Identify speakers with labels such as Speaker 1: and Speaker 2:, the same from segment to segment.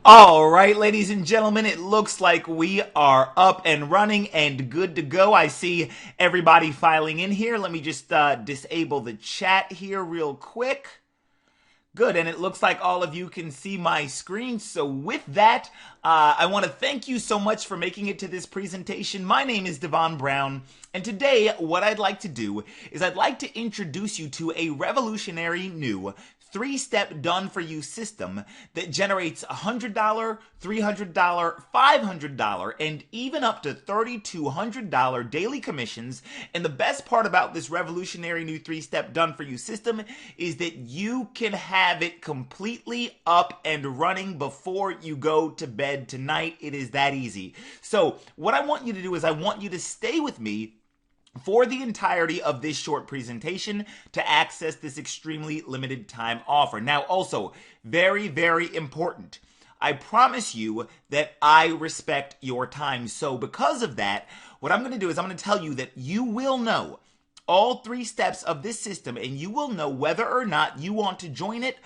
Speaker 1: All right, ladies and gentlemen, it looks like we are up and running and good to go. I see everybody filing in here. Let me just disable the chat here real quick. Good, and it looks like all of you can see my screen. So with that, I want to thank you so much for making it to this presentation. My name is Devon Brown, and today what I'd like to do is I'd like to introduce you to a revolutionary new three-step done-for-you system that generates $100, $300, $500, and even up to $3,200 daily commissions. And the best part about this revolutionary new three-step done-for-you system is that you can have it completely up and running before you go to bed tonight. It is that easy. So what I want you to do is I want you to stay with me for the entirety of this short presentation to access this extremely limited time offer. Now, also, very, very important, I promise you that I respect your time. So because of that, what I'm going to do is I'm going to tell you that you will know all three steps of this system, and you will know whether or not you want to join it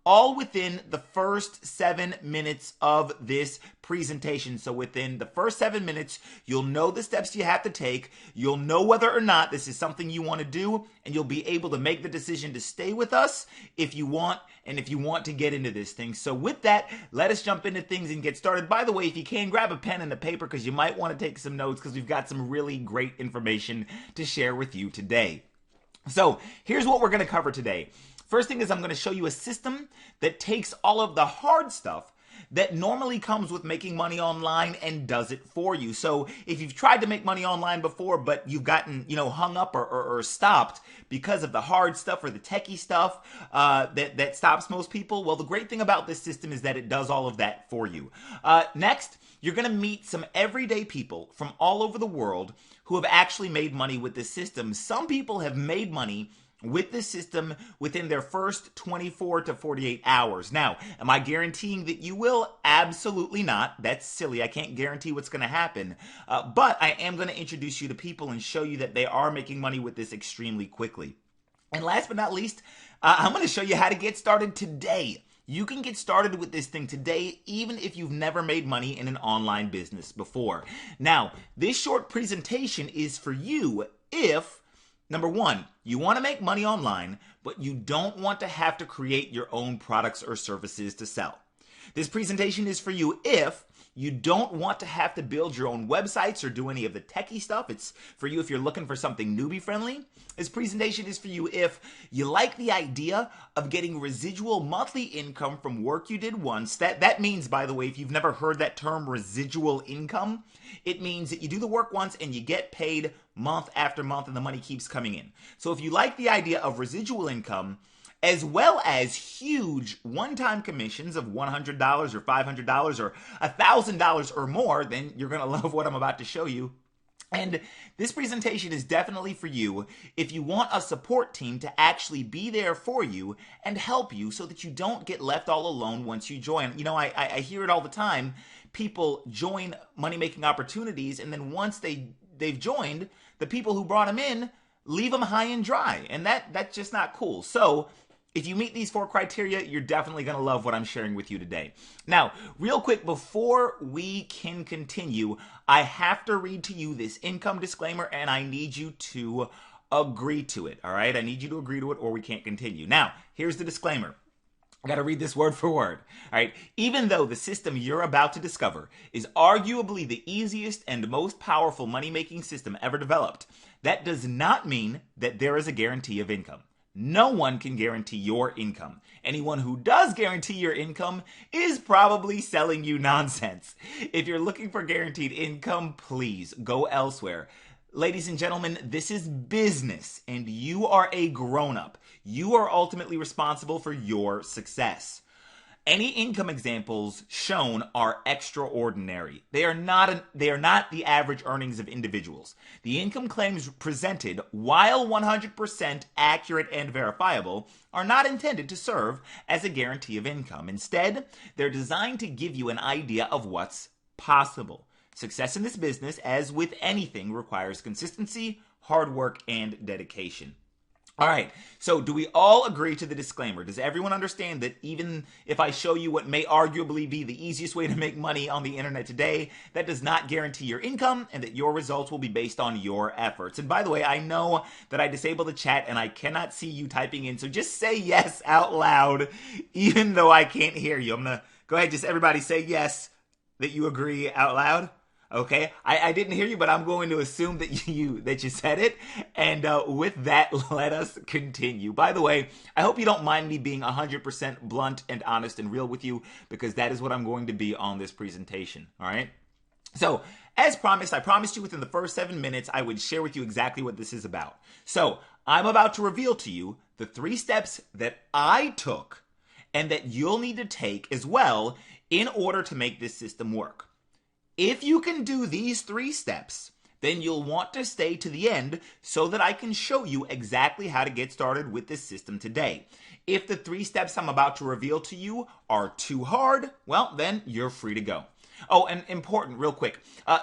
Speaker 1: all within the first 7 minutes of this presentation. So within the first 7 minutes, you'll know the steps you have to take. You'll know whether or not this is something you want to do, and you'll be able to make the decision to stay with us if you want, and if you want to get into this thing. So with that, let us jump into things and get started. By the way, if you can, grab a pen and a paper because you might want to take some notes because we've got some really great information to share with you today. So here's what we're going to cover today. First thing is I'm going to show you a system that takes all of the hard stuff that normally comes with making money online and does it for you. So if you've tried to make money online before, but you've gotten, hung up or stopped because of the hard stuff or the techie stuff that stops most people, well, the great thing about this system is that it does all of that for you. Next, you're going to meet some everyday people from all over the world who have actually made money with this system. Some people have made money with this system within their first 24 to 48 hours. Now, am I guaranteeing that you will? Absolutely not. That's silly. I can't guarantee what's going to happen. But I am going to introduce you to people and show you that they are making money with this extremely quickly. And last but not least, I'm going to show you how to get started today. You can get started with this thing today, even if you've never made money in an online business before. Now, this short presentation is for you if number one, you want to make money online, but you don't want to have to create your own products or services to sell. This presentation is for you if you don't want to have to build your own websites or do any of the techie stuff. It's for you if you're looking for something newbie friendly. This presentation is for you if you like the idea of getting residual monthly income from work you did once. That means, by the way, if you've never heard that term residual income, it means that you do the work once and you get paid month after month and the money keeps coming in. So if you like the idea of residual income, as well as huge one-time commissions of $100 or $500 or $1,000 or more, then you're going to love what I'm about to show you. And this presentation is definitely for you if you want a support team to actually be there for you and help you so that you don't get left all alone once you join. I hear it all the time. People join money-making opportunities, and then once they've joined, the people who brought them in leave them high and dry, and that's just not cool. So if you meet these 4 criteria, you're definitely going to love what I'm sharing with you today. Now, real quick, before we can continue, I have to read to you this income disclaimer, and I need you to agree to it, all right? I need you to agree to it or we can't continue. Now, here's the disclaimer. I got to read this word for word. All right. Even though the system you're about to discover is arguably the easiest and most powerful money-making system ever developed, that does not mean that there is a guarantee of income. No one can guarantee your income. Anyone who does guarantee your income is probably selling you nonsense. If you're looking for guaranteed income, please go elsewhere. Ladies and gentlemen, this is business, and you are a grown-up. You are ultimately responsible for your success. Any income examples shown are extraordinary. They are not the average earnings of individuals. The income claims presented, while 100% accurate and verifiable, are not intended to serve as a guarantee of income. Instead, they're designed to give you an idea of what's possible. Success in this business, as with anything, requires consistency, hard work, and dedication. All right, so do we all agree to the disclaimer? Does everyone understand that even if I show you what may arguably be the easiest way to make money on the internet today, that does not guarantee your income and that your results will be based on your efforts? And by the way, I know that I disabled the chat and I cannot see you typing in, so just say yes out loud, even though I can't hear you. I'm going to go ahead, just everybody say yes that you agree out loud. Okay, I didn't hear you, but I'm going to assume that you said it. And with that, let us continue. By the way, I hope you don't mind me being 100% blunt and honest and real with you, because that is what I'm going to be on this presentation. All right. So, as promised, I promised you within the first 7 minutes I would share with you exactly what this is about. So, I'm about to reveal to you the 3 steps that I took and that you'll need to take as well in order to make this system work. If you can do these 3 steps, then you'll want to stay to the end so that I can show you exactly how to get started with this system today. If the 3 steps I'm about to reveal to you are too hard, well, then you're free to go. Oh, and important, real quick,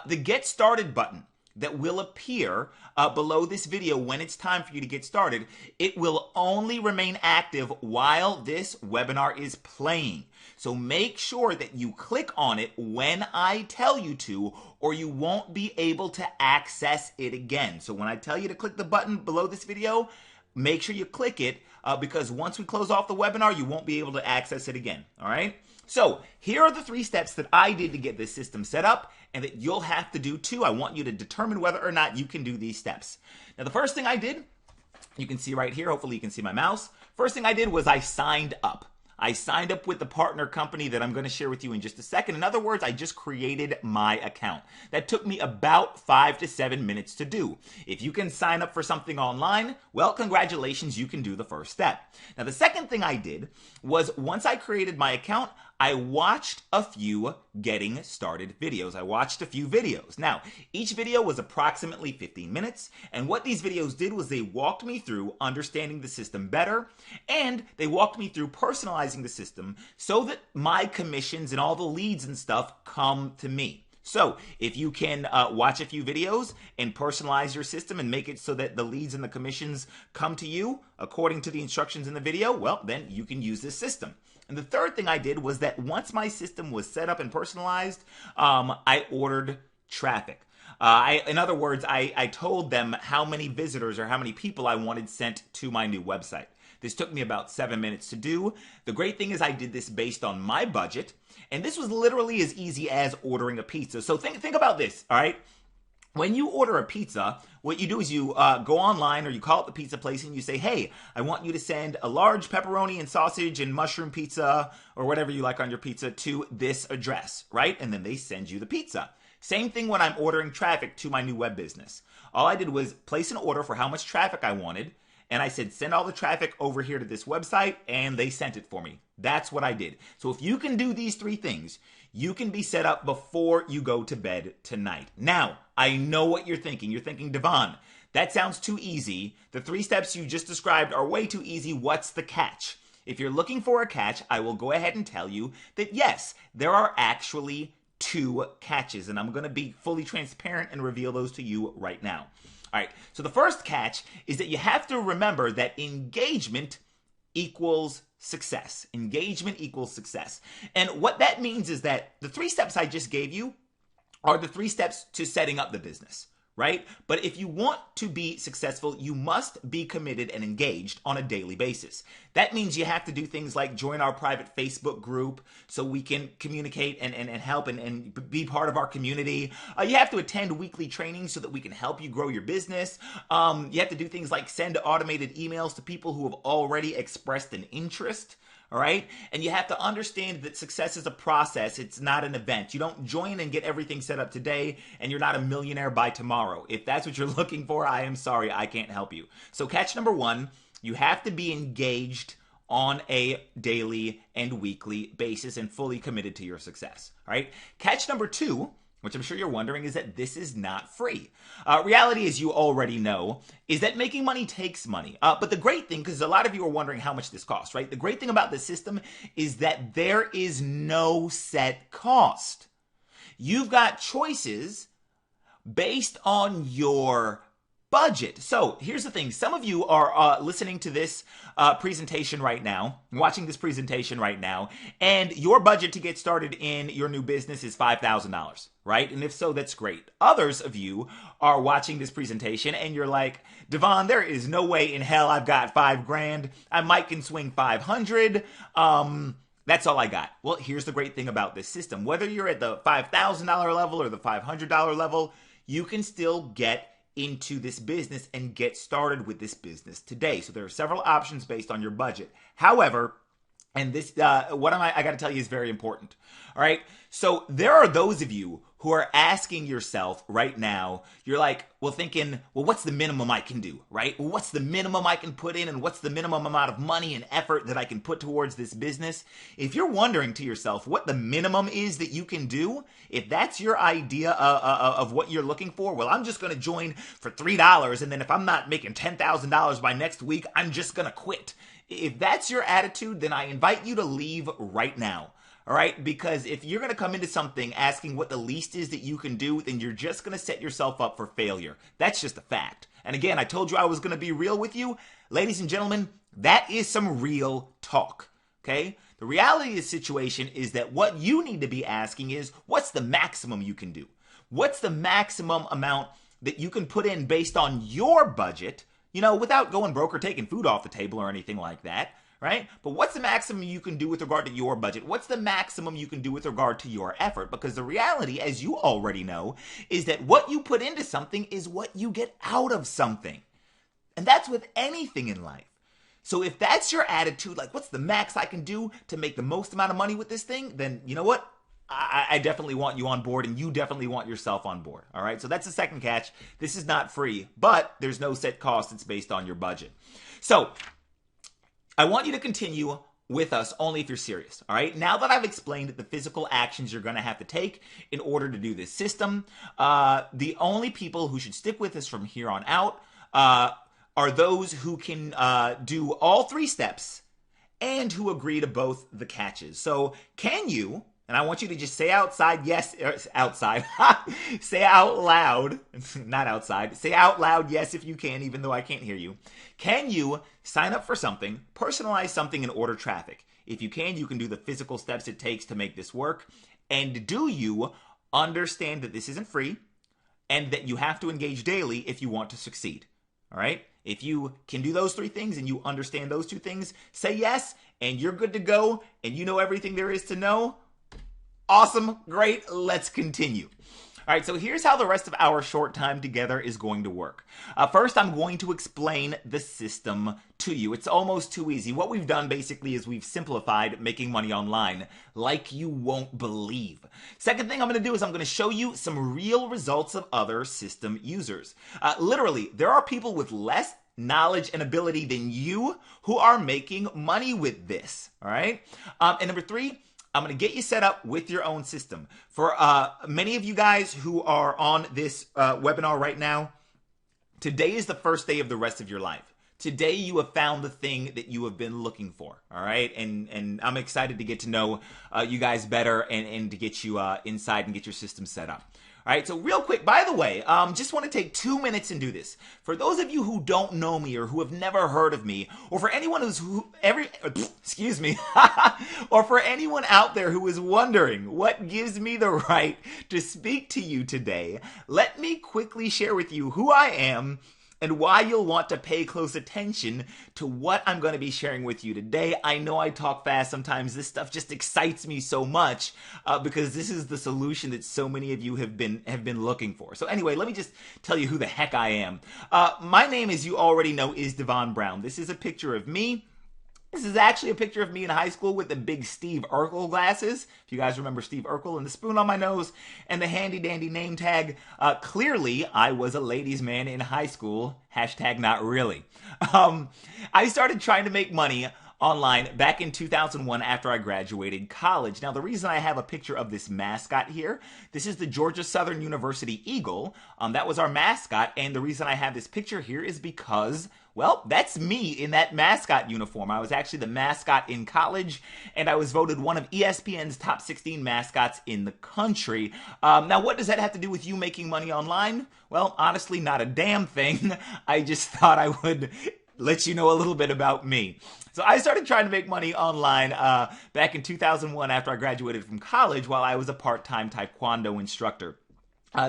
Speaker 1: the Get Started button that will appear below this video when it's time for you to get started, it will only remain active while this webinar is playing. So make sure that you click on it when I tell you to, or you won't be able to access it again. So when I tell you to click the button below this video, make sure you click it because once we close off the webinar, you won't be able to access it again. All right? So here are the 3 steps that I did to get this system set up and that you'll have to do too. I want you to determine whether or not you can do these steps. Now, the first thing I did, you can see right here, hopefully you can see my mouse. First thing I did was I signed up. I signed up with the partner company that I'm going to share with you in just a second. In other words, I just created my account. That took me about 5 to 7 minutes to do. If you can sign up for something online, well, congratulations, you can do the first step. Now, the second thing I did was once I created my account, I watched a few getting started videos. I watched a few videos. Now, each video was approximately 15 minutes, and what these videos did was they walked me through understanding the system better, and they walked me through personalizing the system so that my commissions and all the leads and stuff come to me. So if you can watch a few videos and personalize your system and make it so that the leads and the commissions come to you according to the instructions in the video, well, then you can use this system. And the third thing I did was that once my system was set up and personalized, I ordered traffic. In other words, I told them how many visitors or how many people I wanted sent to my new website. This took me about 7 minutes to do. The great thing is I did this based on my budget, and this was literally as easy as ordering a pizza. So think about this, all right? When you order a pizza, what you do is you go online or you call up the pizza place and you say, hey, I want you to send a large pepperoni and sausage and mushroom pizza or whatever you like on your pizza to this address, right? And then they send you the pizza. Same thing when I'm ordering traffic to my new web business. All I did was place an order for how much traffic I wanted, and I said, send all the traffic over here to this website, and they sent it for me. That's what I did. So if you can do these 3 things, you can be set up before you go to bed tonight. Now, I know what you're thinking. You're thinking, Devon, that sounds too easy. The 3 steps you just described are way too easy. What's the catch? If you're looking for a catch, I will go ahead and tell you that yes, there are actually 2 catches, and I'm going to be fully transparent and reveal those to you right now. All right, so the first catch is that you have to remember that engagement equals success. Engagement equals success. And what that means is that the 3 steps I just gave you are the 3 steps to setting up the business, right? But if you want to be successful, you must be committed and engaged on a daily basis. That means you have to do things like join our private Facebook group so we can communicate and help and be part of our community. You have to attend weekly trainings so that we can help you grow your business. You have to do things like send automated emails to people who have already expressed an interest. All right? And you have to understand that success is a process. It's not an event. You don't join and get everything set up today and you're not a millionaire by tomorrow. If that's what you're looking for, I am sorry, I can't help you. So catch number 1, you have to be engaged on a daily and weekly basis and fully committed to your success. All right? Catch number 2, which I'm sure you're wondering, is that this is not free. Reality, as you already know, is that making money takes money. But the great thing, because a lot of you are wondering how much this costs, right? The great thing about this system is that there is no set cost. You've got choices based on your budget. So here's the thing. Some of you are listening to this presentation right now, watching this presentation right now, and your budget to get started in your new business is $5,000, right? And if so, that's great. Others of you are watching this presentation and you're like, Devon, there is no way in hell I've got $5,000. I might can swing 500. That's all I got. Well, here's the great thing about this system. Whether you're at the $5,000 level or the $500 level, you can still get into this business and get started with this business today. So there are several options based on your budget. However, and this, I got to tell you is very important. All right. So there are those of you who are asking yourself right now, you're like, well, thinking, well, what's the minimum I can do, right? Well, what's the minimum I can put in and what's the minimum amount of money and effort that I can put towards this business? If you're wondering to yourself what the minimum is that you can do, if that's your idea of what you're looking for, well, I'm just going to join for $3 and then if I'm not making $10,000 by next week, I'm just going to quit. If that's your attitude, then I invite you to leave right now. All right, because if you're going to come into something asking what the least is that you can do, then you're just going to set yourself up for failure. That's just a fact. And again, I told you I was going to be real with you. Ladies and gentlemen, that is some real talk, okay? The reality of the situation is that what you need to be asking is, what's the maximum you can do? What's the maximum amount that you can put in based on your budget, you know, without going broke or taking food off the table or anything like that? Right? But what's the maximum you can do with regard to your budget? What's the maximum you can do with regard to your effort? Because the reality, as you already know, is that what you put into something is what you get out of something. And that's with anything in life. So if that's your attitude, like what's the max I can do to make the most amount of money with this thing, then you know what? I definitely want you on board and you definitely want yourself on board. All right. So that's the second catch. This is not free, but there's no set cost. It's based on your budget. So I want you to continue with us only if you're serious, all right? Now that I've explained the physical actions you're going to have to take in order to do this system, the only people who should stick with us from here on out are those who can do all 3 steps and who agree to both the catches. So can you, and I want you to just say outside, yes, outside, say out loud, not outside, say out loud, yes, if you can, even though I can't hear you. Can you sign up for something, personalize something, and order traffic? If you can do the physical steps it takes to make this work. And do you understand that this isn't free and that you have to engage daily if you want to succeed? All right? If you can do those 3 things and you understand those 2 things, say yes, and you're good to go, and you know everything there is to know. Awesome, great, let's continue. All right, so here's how the rest of our short time together is going to work. First, I'm going to explain the system to you. It's almost too easy. What we've done basically is we've simplified making money online like you won't believe. Second thing I'm going to do is I'm going to show you some real results of other system users. Literally, there are people with less knowledge and ability than you who are making money with this, all right? And number 3, I'm going to get you set up with your own system. For many of you guys who are on this webinar right now, today is the first day of the rest of your life. Today you have found the thing that you have been looking for, all right? And I'm excited to get to know you guys better and to get you inside and get your system set up. All right, so real quick, by the way, just want to take 2 minutes and do this. For those of you who don't know me or who have never heard of me, or for anyone excuse me, or for anyone out there who is wondering what gives me the right to speak to you today, let me quickly share with you who I am and why you'll want to pay close attention to what I'm going to be sharing with you today. I know I talk fast sometimes. This stuff just excites me so much because this is the solution that so many of you have been looking for. So anyway, let me just tell you who the heck I am. My name, as you already know, is Devon Brown. This is a picture of me. This is actually a picture of me in high school with the big Steve Urkel glasses. If you guys remember Steve Urkel, and the spoon on my nose and the handy dandy name tag. Clearly, I was a ladies' man in high school. Hashtag not really. I started trying to make money online back in 2001 after I graduated college. Now, the reason I have a picture of this mascot here, this is the Georgia Southern University Eagle. That was our mascot, and the reason I have this picture here is because Well, that's me in that mascot uniform. I was actually the mascot in college, and I was voted one of ESPN's top 16 mascots in the country. Now, what does that have to do with you making money online? Well, honestly, not a damn thing. I just thought I would let you know a little bit about me. So I started trying to make money online back in 2001 after I graduated from college while I was a part-time Taekwondo instructor.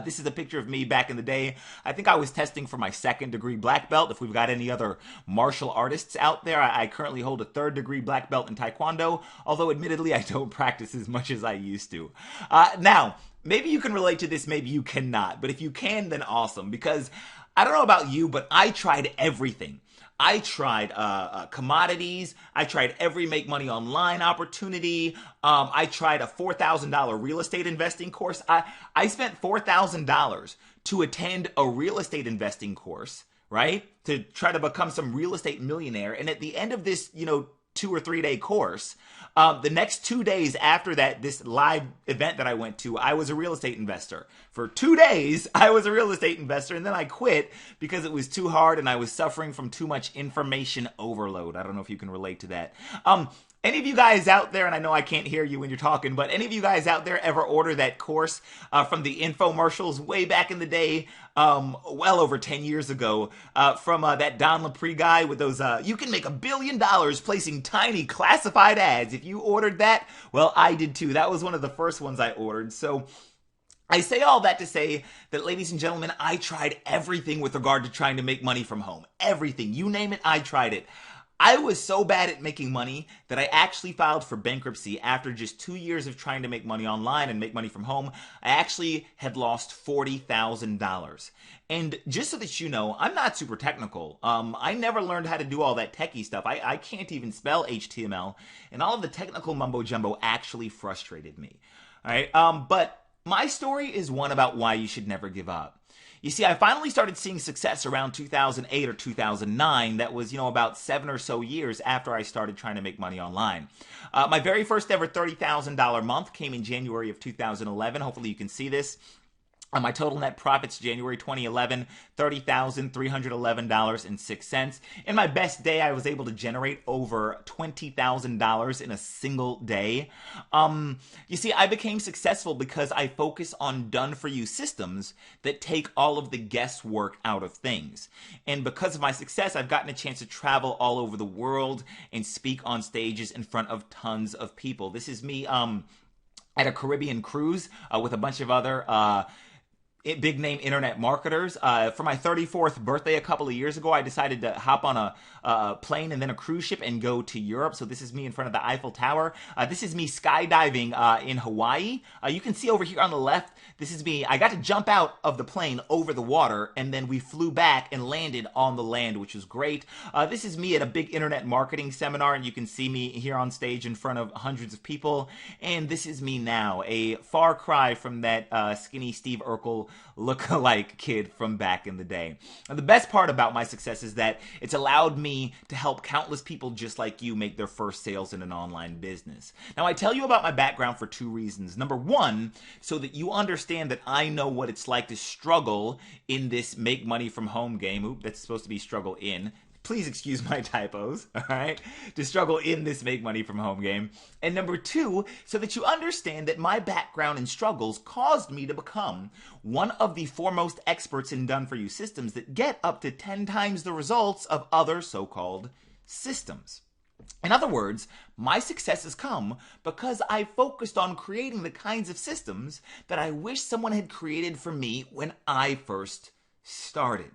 Speaker 1: This is a picture of me back in the day. I think I was testing for my 2nd degree black belt. If we've got any other martial artists out there, I currently hold a 3rd degree black belt in Taekwondo, although admittedly I don't practice as much as I used to. Now, maybe you can relate to this, maybe you cannot, but if you can, then awesome, because I don't know about you, but I tried everything. I tried commodities. I tried every make money online opportunity. I tried a $4,000 real estate investing course. I spent $4,000 to attend a real estate investing course, right? To try to become some real estate millionaire. And at the end of this, 2 or 3 day course, the next 2 days after that, this live event that I went to, I was a real estate investor. For 2 days, I was a real estate investor, and then I quit because it was too hard and I was suffering from too much information overload. I don't know if you can relate to that. Any of you guys out there, and I know I can't hear you when you're talking, but any of you guys out there ever order that course from the infomercials way back in the day, well over 10 years ago, from that Don Lapre guy with those, you can make $1 billion placing tiny classified ads. If you ordered that, well, I did too. That was one of the first ones I ordered. So I say all that to say that, ladies and gentlemen, I tried everything with regard to trying to make money from home. Everything. You name it, I tried it. I was so bad at making money that I actually filed for bankruptcy after just 2 years of trying to make money online and make money from home. I actually had lost $40,000. And just so that you know, I'm not super technical. I never learned how to do all that techie stuff. I can't even spell HTML, and all of the technical mumbo jumbo actually frustrated me. All right, but my story is one about why you should never give up. You see, I finally started seeing success around 2008 or 2009. That was, about 7 or so years after I started trying to make money online. My very first ever $30,000 month came in January of 2011. Hopefully you can see this. My total net profits January 2011, $30,311.06. In my best day, I was able to generate over $20,000 in a single day. You see, I became successful because I focus on done-for-you systems that take all of the guesswork out of things. And because of my success, I've gotten a chance to travel all over the world and speak on stages in front of tons of people. This is me at a Caribbean cruise with a bunch of other big name internet marketers. For my 34th birthday a couple of years ago, I decided to hop on a plane and then a cruise ship and go to Europe. So this is me in front of the Eiffel Tower. This is me skydiving in Hawaii. You can see over here on the left, this is me. I got to jump out of the plane over the water, and then we flew back and landed on the land, which was great. This is me at a big internet marketing seminar, and you can see me here on stage in front of hundreds of people. And this is me now, a far cry from that skinny Steve Urkel look-alike kid from back in the day. And the best part about my success is that it's allowed me to help countless people just like you make their first sales in an online business. Now, I tell you about my background for 2 reasons. Number one, so that you understand that I know what it's like to struggle in this make money from home game. Oop, that's supposed to be struggle in. Please excuse my typos, all right? To struggle in this make money from home game. And number 2, so that you understand that my background and struggles caused me to become one of the foremost experts in done-for-you systems that get up to 10 times the results of other so-called systems. In other words, my success has come because I focused on creating the kinds of systems that I wish someone had created for me when I first started.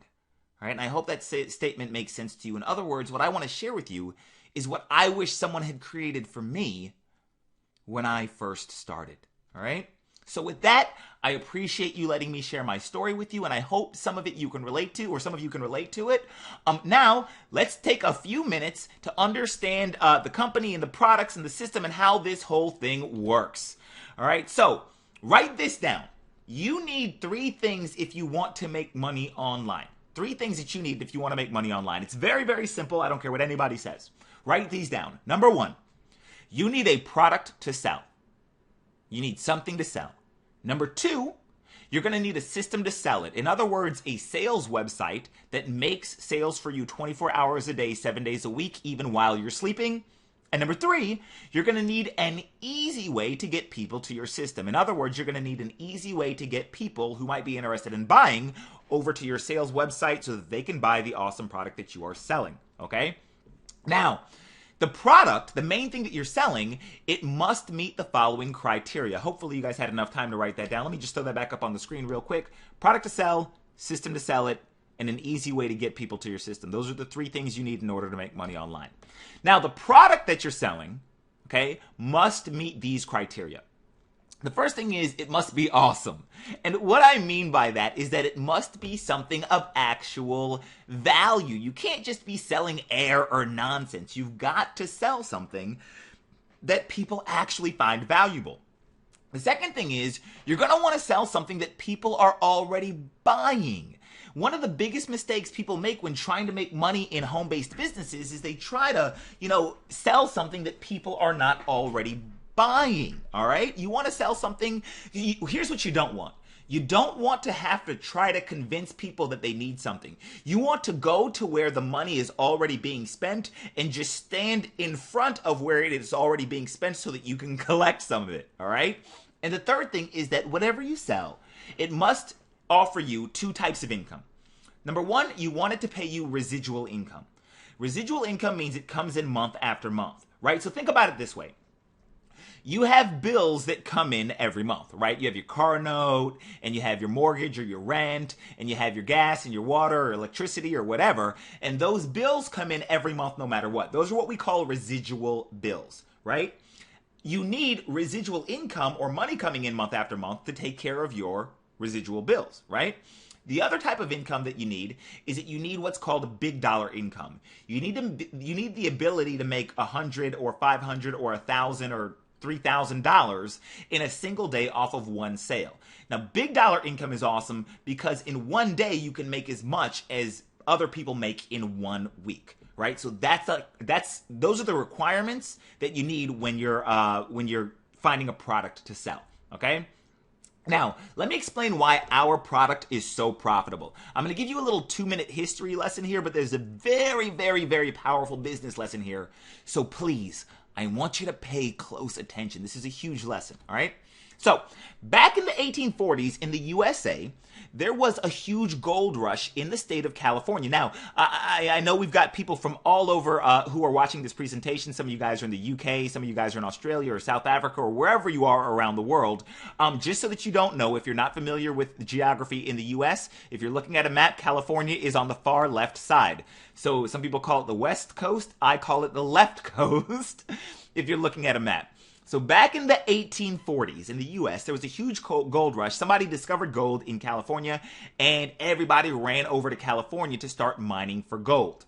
Speaker 1: All right, and I hope that statement makes sense to you. In other words, what I want to share with you is what I wish someone had created for me when I first started. All right? So with that, I appreciate you letting me share my story with you, and I hope some of it you can relate to, or some of you can relate to it. Now, let's take a few minutes to understand the company and the products and the system and how this whole thing works. All right? So, write this down. You need 3 things if you want to make money online. 3 things that you need if you want to make money online. It's very, very simple. I don't care what anybody says. Write these down. Number 1, you need a product to sell. You need something to sell. Number 2, You're going to need a system to sell it. In other words, a sales website that makes sales for you 24 hours a day, 7 days a week, even while you're sleeping. And number 3, you're going to need an easy way to get people to your system. In other words, you're going to need an easy way to get people who might be interested in buying over to your sales website so that they can buy the awesome product that you are selling, okay? Now, the product, the main thing that you're selling, it must meet the following criteria. Hopefully you guys had enough time to write that down. Let me just throw that back up on the screen real quick. Product to sell, system to sell it, and an easy way to get people to your system. Those are the 3 things you need in order to make money online. Now, the product that you're selling, okay, must meet these criteria. The first thing is it must be awesome. And what I mean by that is that it must be something of actual value. You can't just be selling air or nonsense. You've got to sell something that people actually find valuable. The second thing is you're going to want to sell something that people are already buying. One of the biggest mistakes people make when trying to make money in home-based businesses is they try to, sell something that people are not already buying, all right? You want to sell something, here's what you don't want. You don't want to have to try to convince people that they need something. You want to go to where the money is already being spent and just stand in front of where it is already being spent so that you can collect some of it, all right? And the third thing is that whatever you sell, it must offer you 2 types of income. Number 1, you want it to pay you residual income. Residual income means it comes in month after month, right? So think about it this way. You have bills that come in every month, right? You have your car note, and you have your mortgage or your rent, and you have your gas and your water or electricity or whatever, and those bills come in every month no matter what. Those are what we call residual bills, right? You need residual income or money coming in month after month to take care of your residual bills, right? The other type of income that you need is that you need what's called a big dollar income. You need the ability to make $100 or $500 or $1,000 or $3,000 in a single day off of one sale. Now, big dollar income is awesome because in one day you can make as much as other people make in 1 week, right? So those are the requirements that you need when you're finding a product to sell, okay? Now, let me explain why our product is so profitable. I'm going to give you a little 2-minute history lesson here, but there's a very, very, very powerful business lesson here. So please, I want you to pay close attention. This is a huge lesson, all right? So, back in the 1840s in the USA, there was a huge gold rush in the state of California. Now, I know we've got people from all over who are watching this presentation. Some of you guys are in the UK, some of you guys are in Australia or South Africa or wherever you are around the world. Just so that you don't know, if you're not familiar with the geography in the US, if you're looking at a map, California is on the far left side. So some people call it the West Coast. I call it the left coast if you're looking at a map. So back in the 1840s in the US, there was a huge gold rush. Somebody discovered gold in California, and everybody ran over to California to start mining for gold.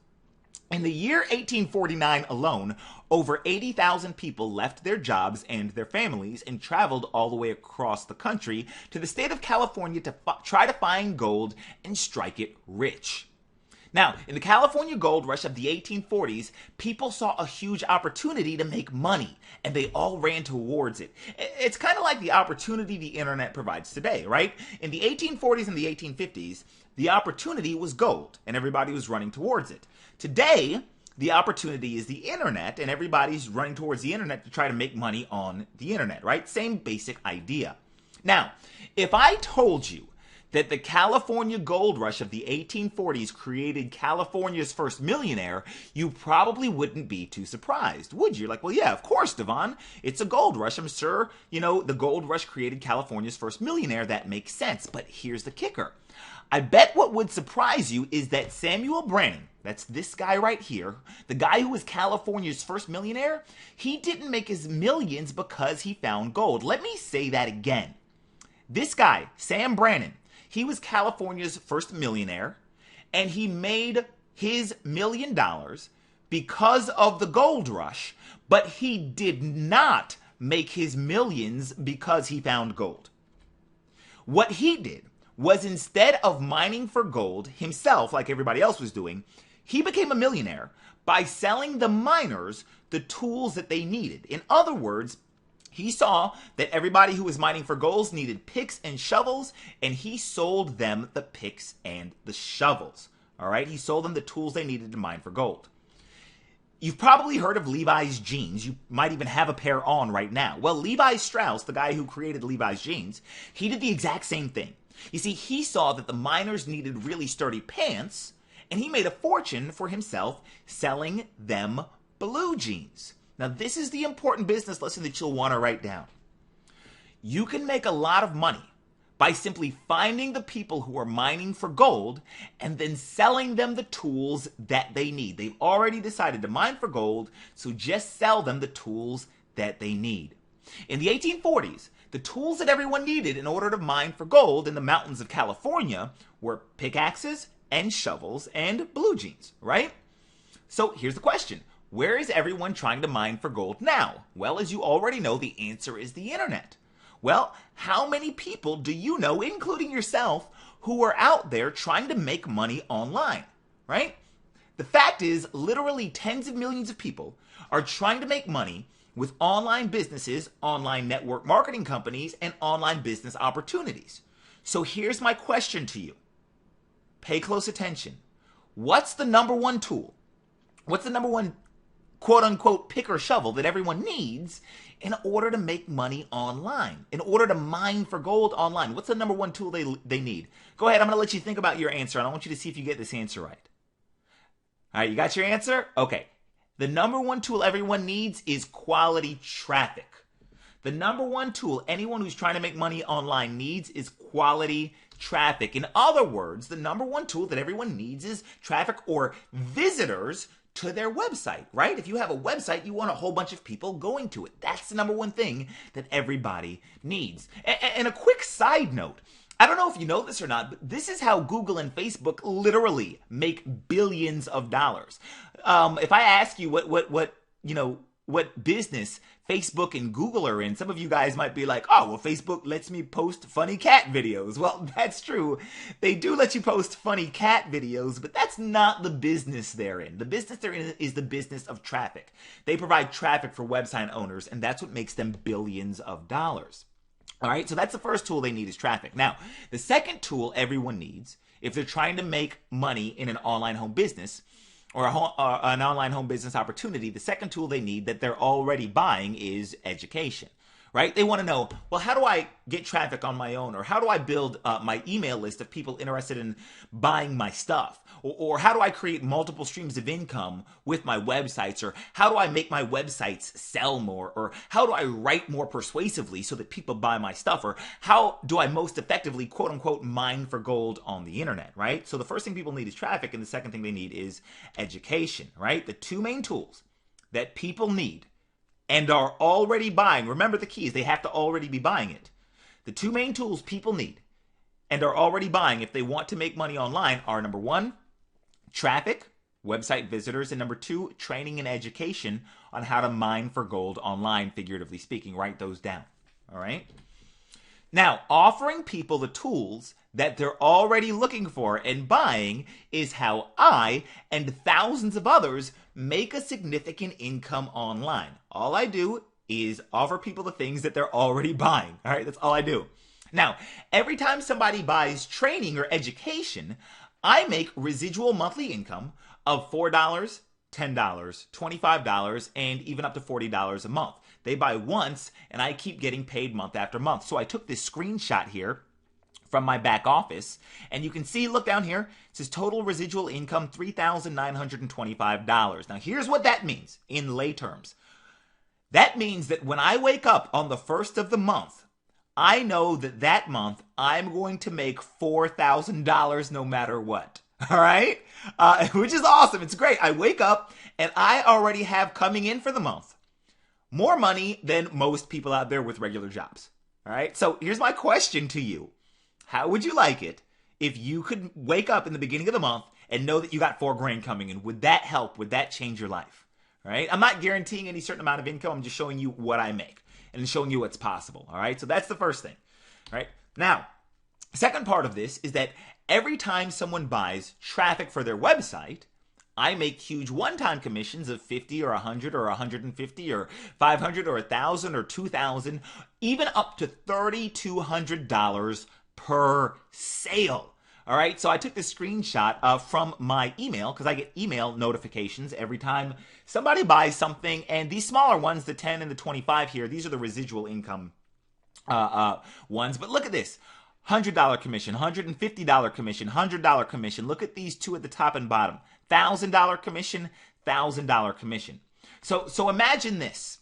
Speaker 1: In the year 1849 alone, over 80,000 people left their jobs and their families and traveled all the way across the country to the state of California to try to find gold and strike it rich. Now, in the California gold rush of the 1840s, people saw a huge opportunity to make money, and they all ran towards it. It's kind of like the opportunity the internet provides today, right? In the 1840s and the 1850s, the opportunity was gold, and everybody was running towards it. Today, the opportunity is the internet, and everybody's running towards the internet to try to make money on the internet, right? Same basic idea. Now, if I told you that the California gold rush of the 1840s created California's first millionaire, you probably wouldn't be too surprised, would you? You're like, well, yeah, of course, Devon. It's a gold rush. I'm sure, the gold rush created California's first millionaire. That makes sense. But here's the kicker. I bet what would surprise you is that Samuel Brannan, that's this guy right here, the guy who was California's first millionaire, he didn't make his millions because he found gold. Let me say that again. This guy, Sam Brannan, he was California's first millionaire, and he made his $1 million because of the gold rush, but he did not make his millions because he found gold. What he did was, instead of mining for gold himself, like everybody else was doing, he became a millionaire by selling the miners the tools that they needed. In other words, He saw that everybody who was mining for gold needed picks and shovels, and he sold them the picks and the shovels. All right, he sold them the tools they needed to mine for gold. You've probably heard of Levi's jeans. You might even have a pair on right now. Well, Levi Strauss, the guy who created Levi's jeans, he did the exact same thing. You see, he saw that the miners needed really sturdy pants, and he made a fortune for himself selling them blue jeans. Now, this is the important business lesson that you'll want to write down. You can make a lot of money by simply finding the people who are mining for gold and then selling them the tools that they need. They've already decided to mine for gold, so just sell them the tools that they need. In the 1840s, the tools that everyone needed in order to mine for gold in the mountains of California were pickaxes and shovels and blue jeans, right? So here's the question. Where is everyone trying to mine for gold now? Well, as you already know, the answer is the internet. Well, how many people do you know, including yourself, who are out there trying to make money online, right? The fact is, literally tens of millions of people are trying to make money with online businesses, online network marketing companies, and online business opportunities. So here's my question to you. Pay close attention. What's the number one tool? What's the number one quote-unquote pick or shovel that everyone needs in order to make money online, in order to mine for gold online? What's the number one tool they need? Go ahead, I'm going to let you think about your answer, and I want you to see if you get this answer right. All right, you got your answer? Okay. The number one tool everyone needs is quality traffic. The number one tool anyone who's trying to make money online needs is quality traffic. In other words, the number one tool that everyone needs is traffic or visitors to their website, right? If you have a website, you want a whole bunch of people going to it. That's the number one thing that everybody needs. And a quick side note, I don't know if you know this or not, but this is how Google and Facebook literally make billions of dollars. If I ask you what business Facebook and Google are in, some of you guys might be like, oh, well, Facebook lets me post funny cat videos. Well, that's true. They do let you post funny cat videos, but that's not the business they're in. The business they're in is the business of traffic. They provide traffic for website owners, and that's what makes them billions of dollars. All right, so that's the first tool they need is traffic. Now, the second tool everyone needs, if they're trying to make money in an online home business, or an online home business opportunity, the second tool they need that they're already buying is education, right? They want to know, well, how do I get traffic on my own? Or how do I build my email list of people interested in buying my stuff? Or how do I create multiple streams of income with my websites? Or how do I make my websites sell more? Or how do I write more persuasively so that people buy my stuff? Or how do I most effectively, quote unquote, mine for gold on the internet, right? So the first thing people need is traffic, and the second thing they need is education, right? The two main tools that people need and are already buying, remember the key is they have to already be buying it. The two main tools people need and are already buying if they want to make money online are number one, traffic, website visitors, and number two, training and education on how to mine for gold online, figuratively speaking. Write those down, all right? Now, offering people the tools that they're already looking for and buying is how I and thousands of others make a significant income online. All I do is offer people the things that they're already buying, all right? That's all I do. Now, every time somebody buys training or education, I make residual monthly income of $4, $10, $25, and even up to $40 a month. They buy once, and I keep getting paid month after month. So I took this screenshot here from my back office, and you can see, look down here, it says total residual income, $3,925. Now, here's what that means in lay terms. That means that when I wake up on the first of the month, I know that that month I'm going to make $4,000 no matter what. All right? Which is awesome. It's great. I wake up and I already have coming in for the month more money than most people out there with regular jobs. All right? So here's my question to you. How would you like it if you could wake up in the beginning of the month and know that you got $4,000 coming in? Would that help? Would that change your life? All right? I'm not guaranteeing any certain amount of income. I'm just showing you what I make and showing you what's possible. All right? So that's the first thing. All right? Now, second part of this is that every time someone buys traffic for their website, I make huge one-time commissions of 50 or 100 or 150 or 500 or 1,000 or 2,000, even up to $3,200 per sale. All right, so I took this screenshot from my email because I get email notifications every time somebody buys something. And these smaller ones, the 10 and the 25 here, these are the residual income ones. But look at this. $100 commission, $150 commission, $100 commission. Look at these two at the top and bottom. $1,000 commission, $1,000 commission. So imagine this.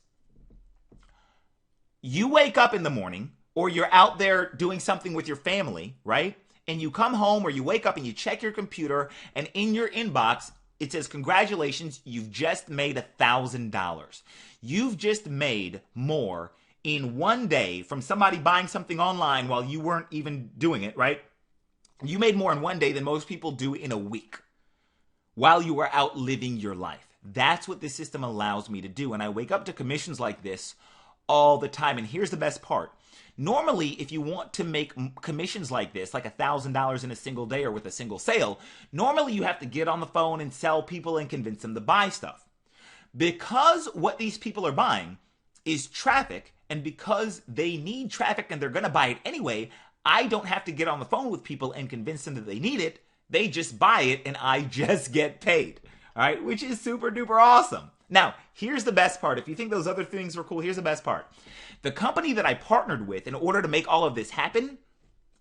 Speaker 1: You wake up in the morning, or you're out there doing something with your family, right? And you come home, or you wake up and you check your computer, and in your inbox, it says, congratulations, you've just made $1,000. You've just made more in one day from somebody buying something online while you weren't even doing it, right? You made more in one day than most people do in a week while you were out living your life. That's what this system allows me to do. And I wake up to commissions like this all the time. And here's the best part. Normally, if you want to make commissions like this, like $1,000 in a single day or with a single sale, normally you have to get on the phone and sell people and convince them to buy stuff. Because what these people are buying is traffic, and because they need traffic and they're going to buy it anyway, I don't have to get on the phone with people and convince them that they need it. They just buy it and I just get paid. All right, which is super duper awesome. Now, here's the best part. If you think those other things were cool, here's the best part. The company that I partnered with in order to make all of this happen,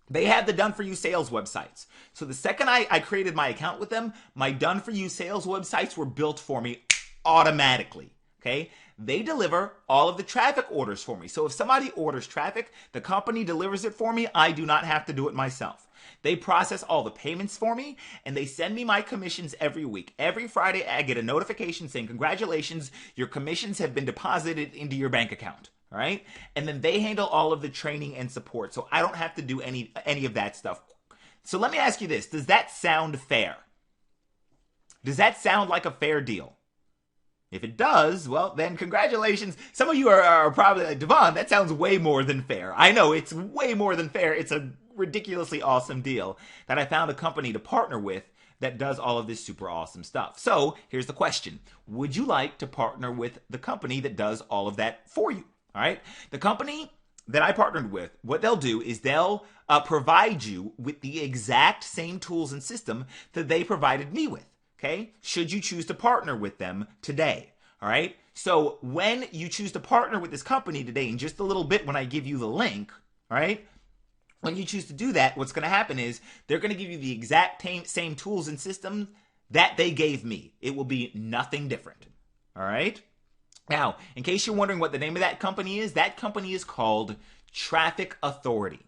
Speaker 1: they had the done-for-you sales websites. So the second I created my account with them, my done-for-you sales websites were built for me automatically, okay? They deliver all of the traffic orders for me. So if somebody orders traffic, the company delivers it for me. I do not have to do it myself. They process all the payments for me, and they send me my commissions every week. Every Friday, I get a notification saying, congratulations, your commissions have been deposited into your bank account. All right? And then they handle all of the training and support. So I don't have to do any of that stuff. So let me ask you this. Does that sound fair? Does that sound like a fair deal? If it does, well, then congratulations. Some of you are probably like, Devon, that sounds way more than fair. I know, it's way more than fair. It's a ridiculously awesome deal that I found a company to partner with that does all of this super awesome stuff. So here's the question. Would you like to partner with the company that does all of that for you? All right. The company that I partnered with, what they'll do is they'll provide you with the exact same tools and system that they provided me with. Okay, should you choose to partner with them today. All right. So when you choose to partner with this company today, in just a little bit when I give you the link, all right, when you choose to do that, what's going to happen is they're going to give you the exact same tools and systems that they gave me. It will be nothing different. All right. Now, in case you're wondering what the name of that company is called Traffic Authority.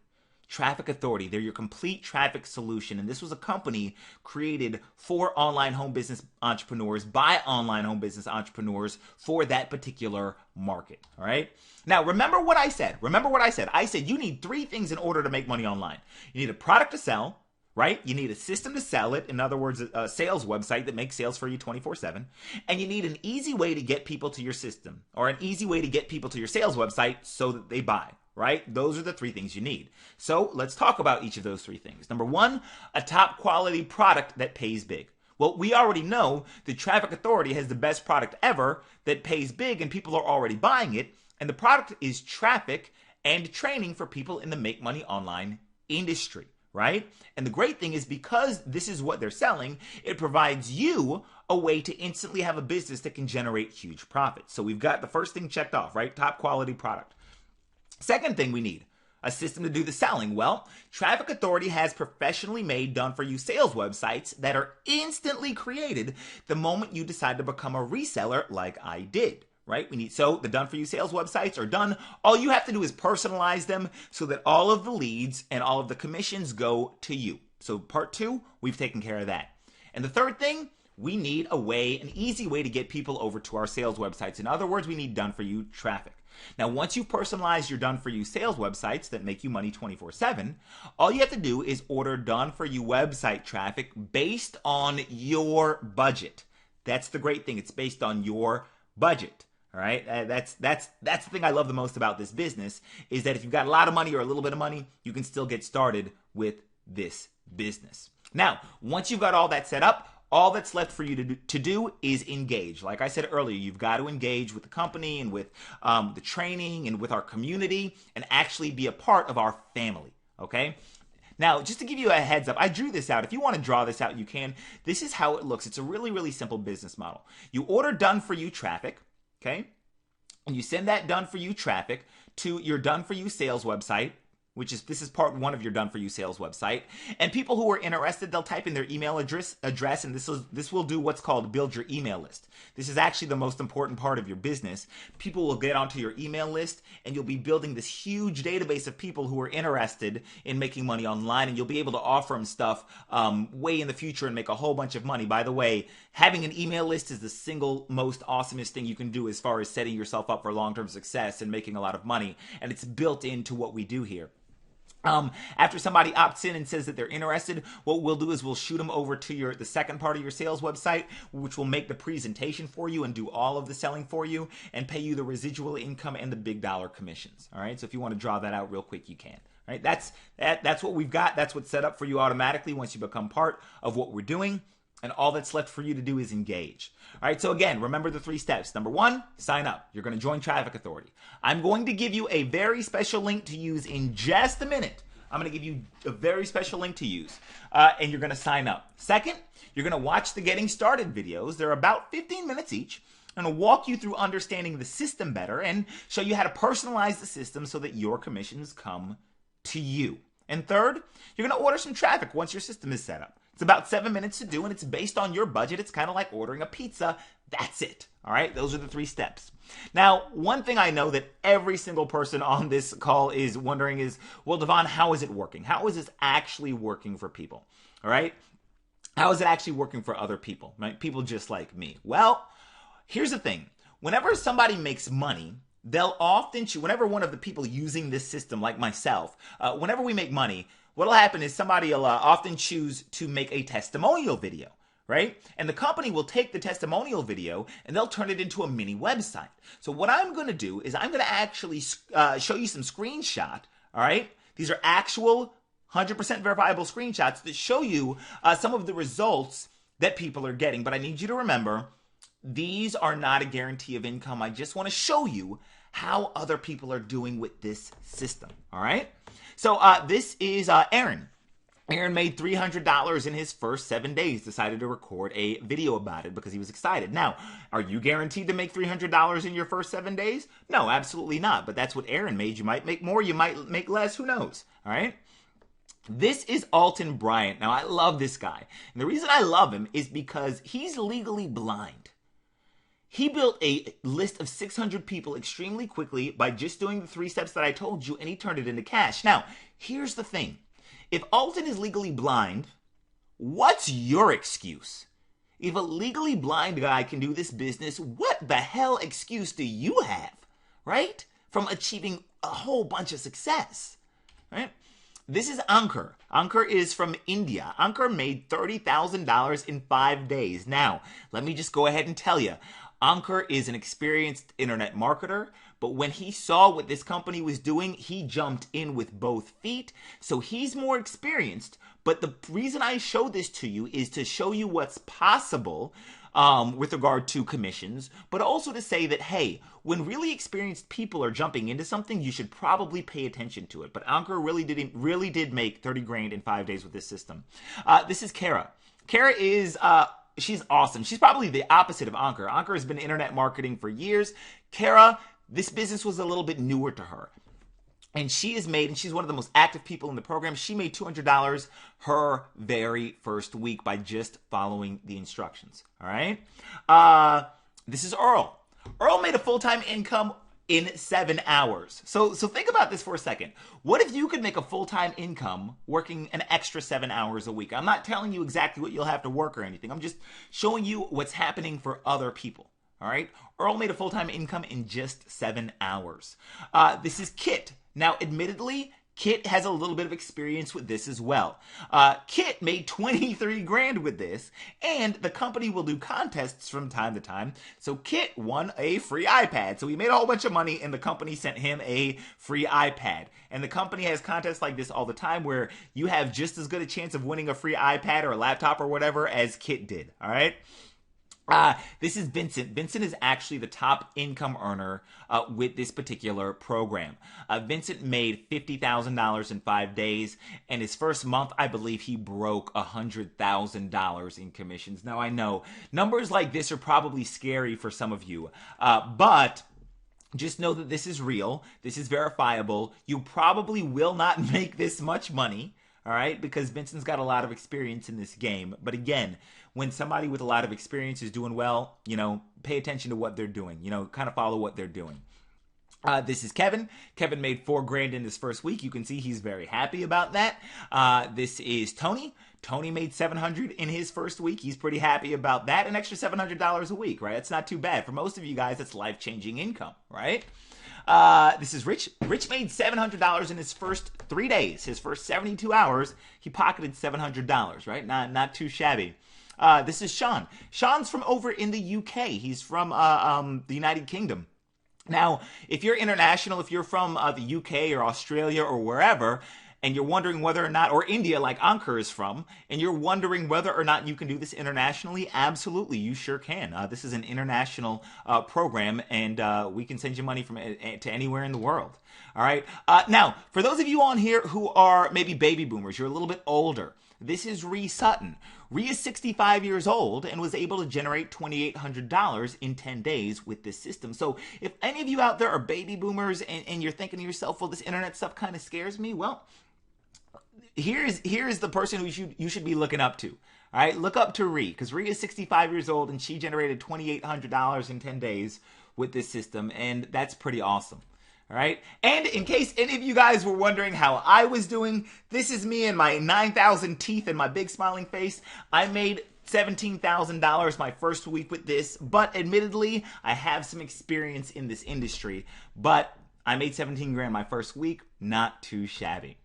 Speaker 1: Traffic Authority. They're your complete traffic solution. And this was a company created for online home business entrepreneurs by online home business entrepreneurs for that particular market. All right. Now, remember what I said. I said you need three things in order to make money online. You need a product to sell, right? You need a system to sell it. In other words, a sales website that makes sales for you 24/7. And you need an easy way to get people to your system, or an easy way to get people to your sales website so that they buy. Right? Those are the three things you need. So let's talk about each of those three things. Number one, a top quality product that pays big. Well, we already know the Traffic Authority has the best product ever that pays big and people are already buying it. And the product is traffic and training for people in the make money online industry, right? And the great thing is because this is what they're selling, it provides you a way to instantly have a business that can generate huge profits. So we've got the first thing checked off, right? Top quality product. Second thing we need, a system to do the selling. Well, Traffic Authority has professionally made done-for-you sales websites that are instantly created the moment you decide to become a reseller like I did, right? So the done-for-you sales websites are done. All you have to do is personalize them so that all of the leads and all of the commissions go to you. So part two, we've taken care of that. And the third thing, we need an easy way to get people over to our sales websites. In other words, we need done-for-you traffic. Now, once you've personalized your done-for-you sales websites that make you money 24/7, all you have to do is order done-for-you website traffic based on your budget. That's the great thing. It's based on your budget. All right. That's the thing I love the most about this business is that if you've got a lot of money or a little bit of money, you can still get started with this business. Now, once you've got all that set up, All that's left for you to do is engage. Like I said earlier, you've got to engage with the company and with the training and with our community and actually be a part of our family, okay? Now, just to give you a heads up, I drew this out. If you want to draw this out, you can. This is how it looks. It's a really, really simple business model. You order done-for-you traffic, okay? And you send that done-for-you traffic to your done-for-you sales website, this is part one of your done for you sales website. And people who are interested, they'll type in their email address, and this will do what's called build your email list. This is actually the most important part of your business. People will get onto your email list, and you'll be building this huge database of people who are interested in making money online, and you'll be able to offer them stuff way in the future and make a whole bunch of money. By the way, having an email list is the single most awesomest thing you can do as far as setting yourself up for long-term success and making a lot of money, and it's built into what we do here. After somebody opts in and says that they're interested, what we'll do is we'll shoot them over to the second part of your sales website, which will make the presentation for you and do all of the selling for you and pay you the residual income and the big dollar commissions. All right. So if you want to draw that out real quick, you can. All right. That's what we've got. That's what's set up for you automatically once you become part of what we're doing. And all that's left for you to do is engage. All right, so again, remember the 3 steps. Number 1, sign up. You're going to join Traffic Authority. I'm going to give you a very special link to use in just a minute. I'm going to give you a very special link to use, and you're going to sign up. Second, you're going to watch the Getting Started videos. They're about 15 minutes each. I'm going to walk you through understanding the system better and show you how to personalize the system so that your commissions come to you. And third, you're going to order some traffic once your system is set up. It's about 7 minutes to do, and it's based on your budget. It's kind of like ordering a pizza. That's it. All right? Those are the 3 steps. Now, one thing I know that every single person on this call is wondering is, well, Devon, how is it working? How is this actually working for people? All right? How is it actually working for other people? Right? People just like me. Well, here's the thing. Whenever somebody makes money, they'll often choose, whenever one of the people using this system, like myself, whenever we make money, what'll happen is somebody will often choose to make a testimonial video, right? And the company will take the testimonial video and they'll turn it into a mini website. So what I'm going to do is I'm going to actually show you some screenshot, all right? These are actual 100% verifiable screenshots that show you some of the results that people are getting. But I need you to remember, these are not a guarantee of income. I just want to show you how other people are doing with this system, all right? So this is Aaron. Aaron made $300 in his first 7 days, decided to record a video about it because he was excited. Now, are you guaranteed to make $300 in your first 7 days? No, absolutely not. But that's what Aaron made. You might make more, you might make less, who knows? All right? This is Alton Bryant. Now, I love this guy. And the reason I love him is because he's legally blind. He built a list of 600 people extremely quickly by just doing the 3 steps that I told you, and he turned it into cash. Now, here's the thing. If Alton is legally blind, what's your excuse? If a legally blind guy can do this business, what the hell excuse do you have, right? From achieving a whole bunch of success, right? This is Ankur. Ankur is from India. Ankur made $30,000 in 5 days. Now, let me just go ahead and tell you, Ankur is an experienced internet marketer, but when he saw what this company was doing, he jumped in with both feet. So he's more experienced, but the reason I show this to you is to show you what's possible with regard to commissions, but also to say that, hey, when really experienced people are jumping into something, you should probably pay attention to it. But Ankur really did make 30 grand in 5 days with this system. This is Kara. Kara is... she's awesome. She's probably the opposite of Ankur. Ankur has been internet marketing for years. Kara, this business was a little bit newer to her. And she's one of the most active people in the program. She made $200 her very first week by just following the instructions. All right? This is Earl. Earl made a full-time income in 7 hours. So think about this for a second. What if you could make a full-time income working an extra 7 hours a week? I'm not telling you exactly what you'll have to work or anything. I'm just showing you what's happening for other people. All right? Earl made a full-time income in just 7 hours. This is Kit. Now, admittedly, Kit has a little bit of experience with this as well. Kit made 23 grand with this, and the company will do contests from time to time. So Kit won a free iPad. So he made a whole bunch of money, and the company sent him a free iPad. And the company has contests like this all the time where you have just as good a chance of winning a free iPad or a laptop or whatever as Kit did. All right. This is Vincent. Vincent is actually the top income earner with this particular program. Vincent made $50,000 in 5 days, and his first month, I believe he broke $100,000 in commissions. Now, I know numbers like this are probably scary for some of you, but just know that this is real. This is verifiable. You probably will not make this much money. All right, because Vincent's got a lot of experience in this game. But again, when somebody with a lot of experience is doing well, pay attention to what they're doing. Kind of follow what they're doing. This is Kevin. Kevin made $4 grand in his first week. You can see he's very happy about that. This is Tony. Tony made $700 in his first week. He's pretty happy about that. An extra $700 a week, right? That's not too bad. For most of you guys, that's life-changing income, right? This is Rich. Rich made $700 in his first 3 days. His first 72 hours, he pocketed $700, right? Not too shabby. This is Sean. Sean's from over in the UK. He's from the United Kingdom. Now, if you're international, if you're from the UK or Australia or wherever, and you're wondering whether or not, or India like Ankur is from, and you're wondering whether or not you can do this internationally, absolutely, you sure can. This is an international program, and we can send you money from to anywhere in the world. All right. Now, for those of you on here who are maybe baby boomers, you're a little bit older, this is Ree Sutton. Ree is 65 years old and was able to generate $2,800 in 10 days with this system. So if any of you out there are baby boomers and you're thinking to yourself, well, this internet stuff kind of scares me, well, here is the person who you should be looking up to. All right, look up to Ree, because Ree is 65 years old and she generated $2,800 in 10 days with this system, and that's pretty awesome. All right, and in case any of you guys were wondering how I was doing, this is me and my 9,000 teeth and my big smiling face. I made $17,000 my first week with this, but admittedly, I have some experience in this industry, but I made 17 grand my first week, not too shabby.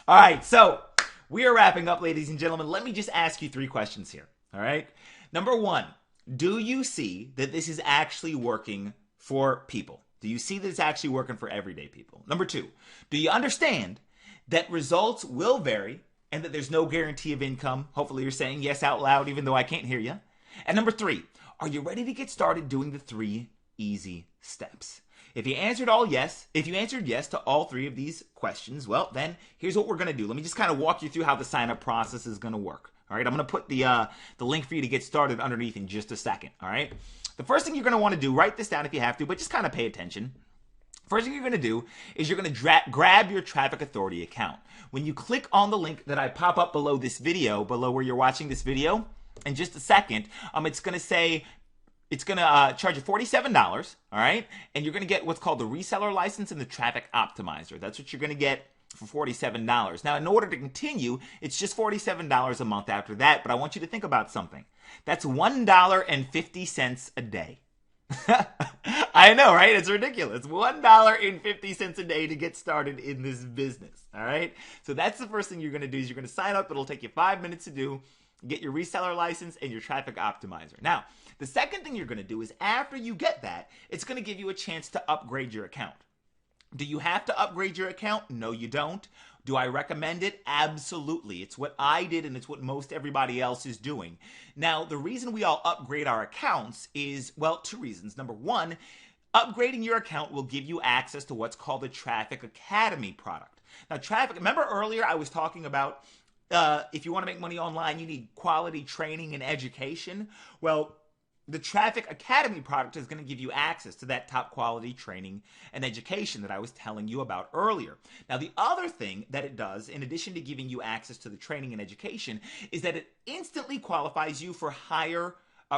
Speaker 1: All right, so we are wrapping up, ladies and gentlemen. Let me just ask you 3 questions here, all right? Number 1, do you see that this is actually working for people? Do you see that it's actually working for everyday people? Number 2, do you understand that results will vary and that there's no guarantee of income? Hopefully you're saying yes out loud, even though I can't hear you. And number 3, are you ready to get started doing the 3 easy steps? If you answered yes to all 3 of these questions, well, then here's what we're going to do. Let me just kind of walk you through how the sign-up process is going to work. All right, I'm going to put the link for you to get started underneath in just a second. All right. The first thing you're going to want to do, write this down if you have to, but just kind of pay attention. First thing you're going to do is you're going to grab your Traffic Authority account. When you click on the link that I pop up below this video, below where you're watching this video, in just a second, it's going to say, it's going to charge you $47, all right? And you're going to get what's called the reseller license and the traffic optimizer. That's what you're going to get for $47. Now, in order to continue, it's just $47 a month after that, but I want you to think about something. That's $1.50 a day. I know, right? It's ridiculous. $1.50 a day to get started in this business, all right? So that's the first thing you're going to do is you're going to sign up. It'll take you 5 minutes to do. Get your reseller license and your traffic optimizer. Now, the second thing you're going to do is after you get that, it's going to give you a chance to upgrade your account. Do you have to upgrade your account? No, you don't. Do I recommend it? Absolutely. It's what I did and it's what most everybody else is doing. Now, the reason we all upgrade our accounts is, well, 2 reasons. Number 1, upgrading your account will give you access to what's called the Traffic Academy product. Now, remember earlier I was talking about if you want to make money online, you need quality training and education. Well, the Traffic Academy product is going to give you access to that top quality training and education that I was telling you about earlier. Now, the other thing that it does, in addition to giving you access to the training and education, is that it instantly qualifies you for higher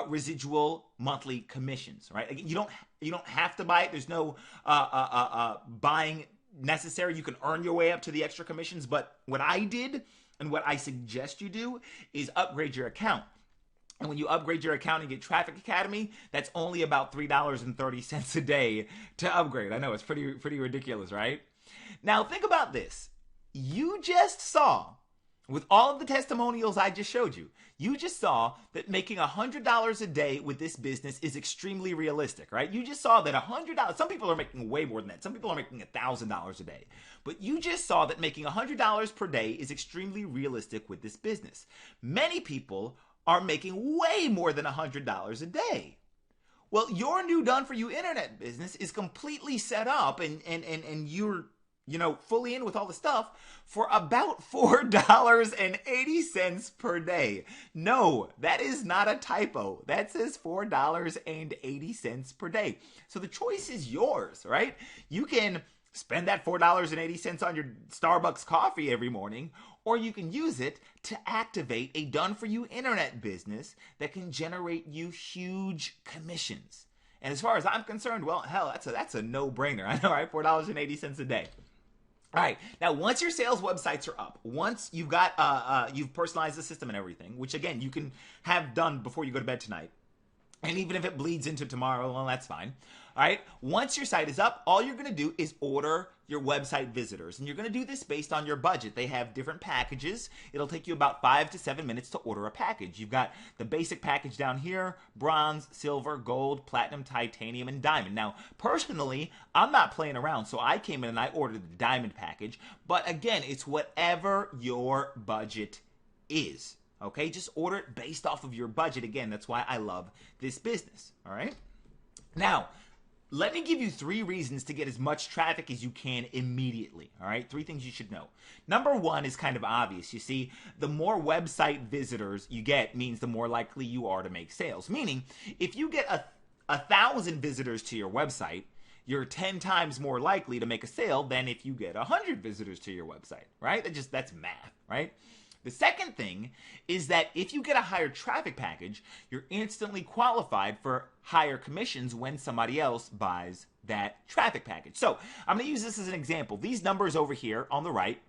Speaker 1: residual monthly commissions, right? You don't have to buy it. There's no buying necessary. You can earn your way up to the extra commissions. But what I did and what I suggest you do is upgrade your account. And when you upgrade your account and get Traffic Academy, that's only about $3.30 a day to upgrade. I know, it's pretty ridiculous, right? Now, think about this. You just saw, with all of the testimonials I just showed you, you just saw that making $100 a day with this business is extremely realistic, right? You just saw that $100, some people are making way more than that. Some people are making $1,000 a day. But you just saw that making $100 per day is extremely realistic with this business. Many people are making way more than $100 a day. Well, your new done-for-you internet business is completely set up and you're fully in with all the stuff for about $4.80 per day. No, that is not a typo. That says $4.80 per day. So the choice is yours, right? You can spend that $4.80 on your Starbucks coffee every morning, or you can use it to activate a done-for-you internet business that can generate you huge commissions. And as far as I'm concerned, well, hell, that's a no-brainer. I know, right? $4.80 a day. All right. Now, once your sales websites are up, once you've got you've personalized the system and everything, which again you can have done before you go to bed tonight, and even if it bleeds into tomorrow, well, that's fine. All right. Once your site is up, all you're going to do is order your website visitors, and you're going to do this based on your budget. They have different packages. It'll take you about 5 to 7 minutes to order a package. You've got the basic package down here: bronze, silver, gold, platinum, titanium, and diamond. Now, personally, I'm not playing around, so I came in and I ordered the diamond package. But again, it's whatever your budget is. Okay, just order it based off of your budget. Again, that's why I love this business. All right. Now, let me give you 3 reasons to get as much traffic as you can immediately. All right, 3 things you should know. Number 1 is kind of obvious. You see, the more website visitors you get means the more likely you are to make sales. Meaning, if you get 1,000 visitors to your website, you're 10 times more likely to make a sale than if you get 100 visitors to your website, right? That's math, right? The second thing is that if you get a higher traffic package, you're instantly qualified for higher commissions when somebody else buys that traffic package. So I'm going to use this as an example. These numbers over here on the right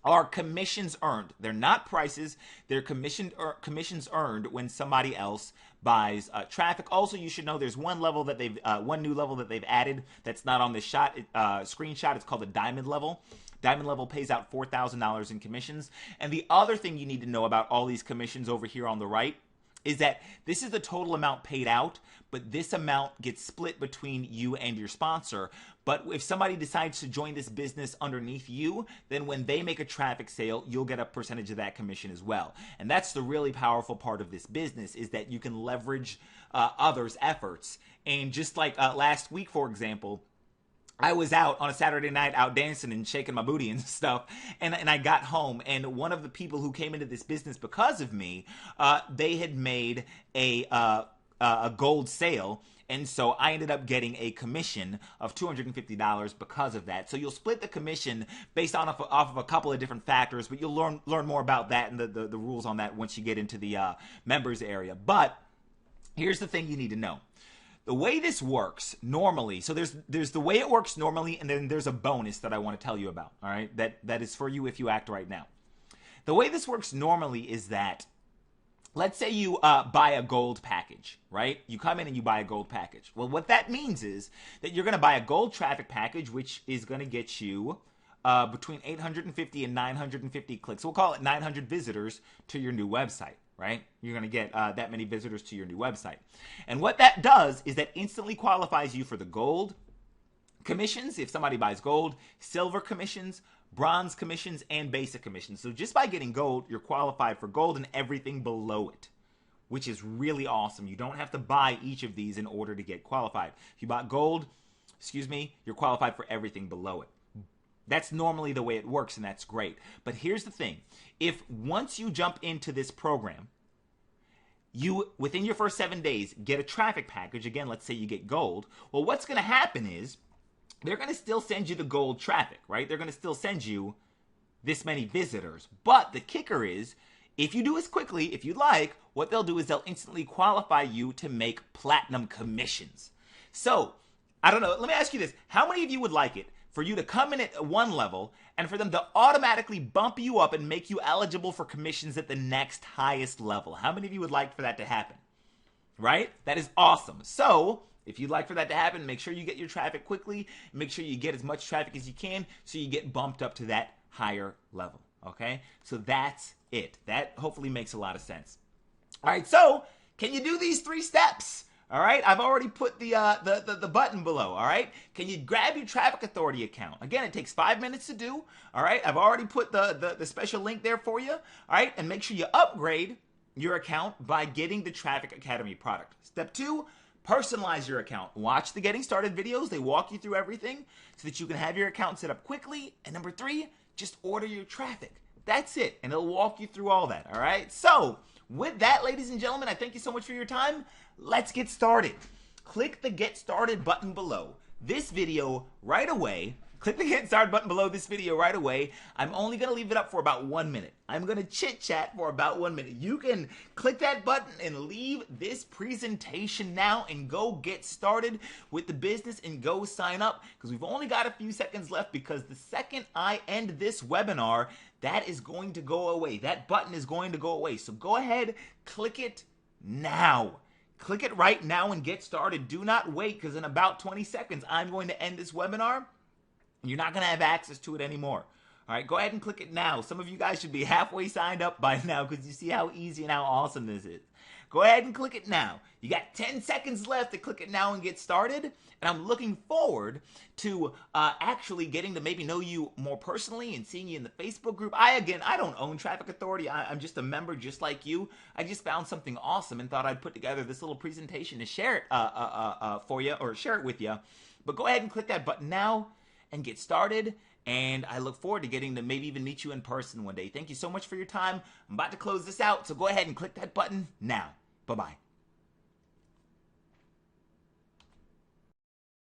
Speaker 1: are commissions earned. They're not prices. They're commissions earned when somebody else buys traffic. Also, you should know there's one new level that they've added that's not on this screenshot. It's called the diamond level. Diamond level pays out $4,000 in commissions. And the other thing you need to know about all these commissions over here on the right is that this is the total amount paid out, but this amount gets split between you and your sponsor. But if somebody decides to join this business underneath you, then when they make a traffic sale, you'll get a percentage of that commission as well. And that's the really powerful part of this business, is that you can leverage others' efforts. And just like last week, for example, I was out on a Saturday night out dancing and shaking my booty and stuff, and I got home, and one of the people who came into this business because of me, they had made a gold sale, and so I ended up getting a commission of $250 because of that. So you'll split the commission based off of a couple of different factors, but you'll learn more about that and the rules on that once you get into the members area. But here's the thing you need to know. The way this works normally, so there's the way it works normally, and then there's a bonus that I want to tell you about, all right? That is for you if you act right now. The way this works normally is that, let's say you buy a gold package, right? You come in and you buy a gold package. Well, what that means is that you're going to buy a gold traffic package, which is going to get you between 850 and 950 clicks. We'll call it 900 visitors to your new website. Right? You're going to get that many visitors to your new website. And what that does is that instantly qualifies you for the gold commissions, if somebody buys gold, silver commissions, bronze commissions, and basic commissions. So just by getting gold, you're qualified for gold and everything below it, which is really awesome. You don't have to buy each of these in order to get qualified. If you bought gold, you're qualified for everything below it. That's normally the way it works, and that's great. But here's the thing. If once you jump into this program, you, within your first 7 days, get a traffic package, again, let's say you get gold, well, what's going to happen is they're going to still send you the gold traffic, right? They're going to still send you this many visitors. But the kicker is, if you do this quickly, if you like, what they'll do is they'll instantly qualify you to make platinum commissions. So, I don't know, let me ask you this. How many of you would like it for you to come in at one level and for them to automatically bump you up and make you eligible for commissions at the next highest level? How many of you would like for that to happen? Right? That is awesome. So, if you'd like for that to happen, make sure you get your traffic quickly. Make sure you get as much traffic as you can so you get bumped up to that higher level. Okay, so that's it. That hopefully makes a lot of sense. All right, so can you do these 3 steps? All right, I've already put the button below. All right, can you grab your Traffic Authority account? Again, it takes 5 minutes to do. All right, I've already put the special link there for you. All right, and make sure you upgrade your account by getting the Traffic Academy product. Step 2, personalize your account. Watch the Getting Started videos. They walk you through everything so that you can have your account set up quickly. And number 3, just order your traffic. That's it, and it'll walk you through all that. All right, so with that, ladies and gentlemen, I thank you so much for your time. Let's get started. Click the Get Started button below this video right away. Click the Get Started button below this video right away. I'm only going to leave it up for about 1 minute. I'm going to chit-chat for about 1 minute. You can click that button and leave this presentation now and go get started with the business and go sign up, because we've only got a few seconds left, because the second I end this webinar, that is going to go away. That button is going to go away. So go ahead, click it now. Click it right now and get started. Do not wait, because in about 20 seconds, I'm going to end this webinar. You're not going to have access to it anymore. All right, go ahead and click it now. Some of you guys should be halfway signed up by now, because you see how easy and how awesome this is. Go ahead and click it now. You got 10 seconds left to click it now and get started. And I'm looking forward to actually getting to maybe know you more personally and seeing you in the Facebook group. I don't own Traffic Authority. I'm just a member just like you. I just found something awesome and thought I'd put together this little presentation to share it for you, or share it with you. But go ahead and click that button now and get started. And I look forward to getting to maybe even meet you in person one day. Thank you so much for your time. I'm about to close this out, so go ahead and click that button now. Bye-bye.